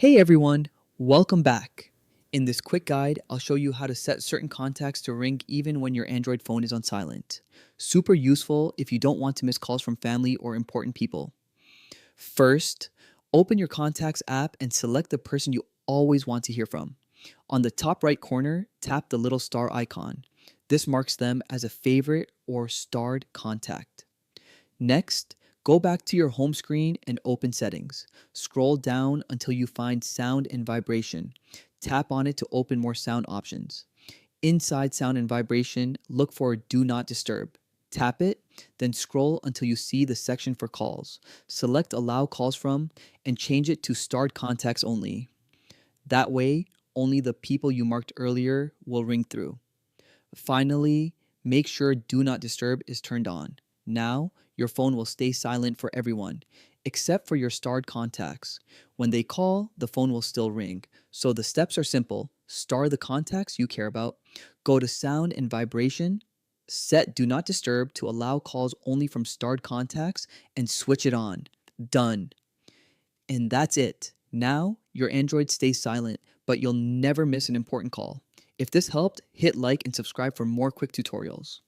Hey everyone, welcome back. In this quick guide, I'll show you how to set certain contacts to ring even when your Android phone is on silent. Super useful if you don't want to miss calls from family or important people. First, open your Contacts app and select the person you always want to hear from. On the top right corner, tap the little star icon. This marks them as a favorite or starred contact. Next, go back to your home screen and open Settings. Scroll down until you find Sound and Vibration. Tap on it to open more sound options. Inside Sound and Vibration, look for Do Not Disturb. Tap it, then scroll until you see the section for calls. Select Allow Calls From and change it to Starred Contacts Only. That way, only the people you marked earlier will ring through. Finally, make sure Do Not Disturb is turned on. Now, your phone will stay silent for everyone, except for your starred contacts. When they call, the phone will still ring. So the steps are simple. Star the contacts you care about, go to Sound and Vibration, set Do Not Disturb to allow calls only from starred contacts, and switch it on. Done. And that's it. Now, your Android stays silent, but you'll never miss an important call. If this helped, hit like and subscribe for more quick tutorials.